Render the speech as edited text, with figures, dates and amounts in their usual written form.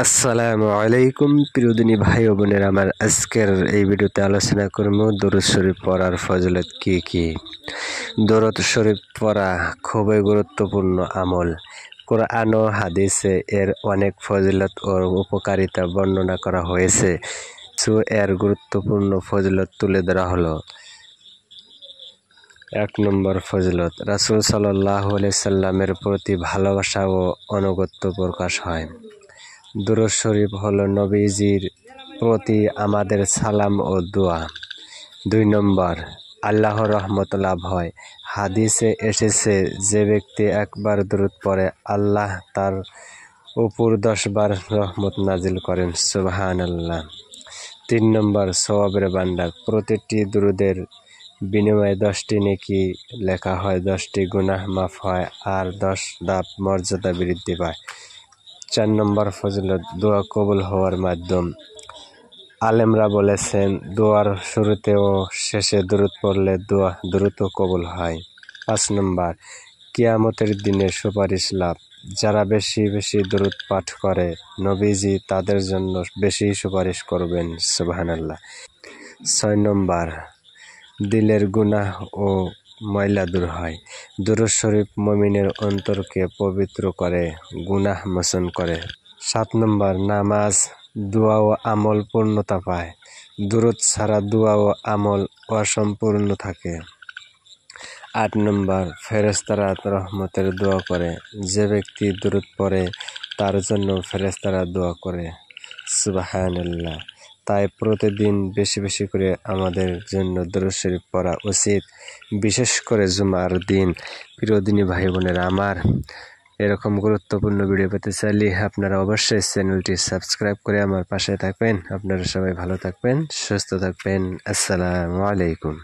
আসসালামু আলাইকুম প্রিয়দিনী ভাই ও বোনের আমার আজকের এই ভিডিওতে আলোচনা করব দরুদ শরীফ পড়ার ফজিলত কি। দরুদ শরীফ পড়া খুবই গুরুত্বপূর্ণ আমল। কোরআন ও হাদিসে এর অনেক ফজিলত ও উপকারিতা বর্ণনা করা হয়েছে। এর গুরুত্বপূর্ণ ফজিলত তুলে ধরা হলো। 1 নম্বর ফজিলত, রাসূল সাল্লাল্লাহু আলাইহি সাল্লামের প্রতি ভালোবাসা ও আনুগত্য প্রকাশ হয়। দরুদ শরীফ হলো নবীজির প্রতি আমাদের সালাম ও দোয়া। 2 নম্বর, আল্লাহর রহমত লাভ হয়। হাদিসে এসেছে, যে ব্যক্তি একবার দরুদ পড়ে আল্লাহ তার উপর 10 বার রহমত নাজিল করেন। সুবহানাল্লাহ। 3 নম্বর, সওয়াবের ভান্ডার। প্রতিটি দরুদের বিনিময়ে 10টি নেকি লেখা হয়, 10টি গুনাহ মাফ হয় আর 10 ধাপ মর্যাদা বৃদ্ধি পায়। 4 নম্বর ফজিলত, দোয়া কবুল হওয়ার মাধ্যম। আলেমরা বলেছেন, দোয়ার শুরুতে ও শেষে দরুদ পড়লে দোয়া দ্রুত কবুল হয়। 5 নম্বর, কিয়ামতের দিনে সুপারিশ লাভ। যারা বেশি বেশি দরুদ পাঠ করে নবীজি তাদের জন্য বেশি সুপারিশ করবেন। সুবহানাল্লাহ। 6 নম্বর, দিলের গুনাহ ও ময়লা দূর হয়। দরুদ শরীফ মুমিনের অন্তরকে পবিত্র করে, গুনাহ মোচন করে। 7 নম্বর, নামাজ, দোয়া ও আমল পূর্ণতা পায়। দরুদ ছাড়া দোয়া ও আমল অসম্পূর্ণ থাকে। 8 নম্বর, ফেরেশতারা রহমতের দোয়া করে। যে ব্যক্তি দরুদ পড়ে তার জন্য ফেরেশতারা দোয়া করে। সুবহানাল্লাহ। তাই প্রতিদিন বেশি বেশি করে আমাদের জন্য দরুদ শরীফ পড়া উচিত, বিশেষ করে জুমার দিন। প্রিয়দিনী ভাই বোনেরা আমার, এরকম গুরুত্বপূর্ণ ভিডিও পেতে চাইলে আপনারা অবশ্যই চ্যানেলটি সাবস্ক্রাইব করে আমার পাশে থাকবেন। আপনারা সবাই ভালো থাকবেন, সুস্থ থাকবেন। আসসালামু আলাইকুম।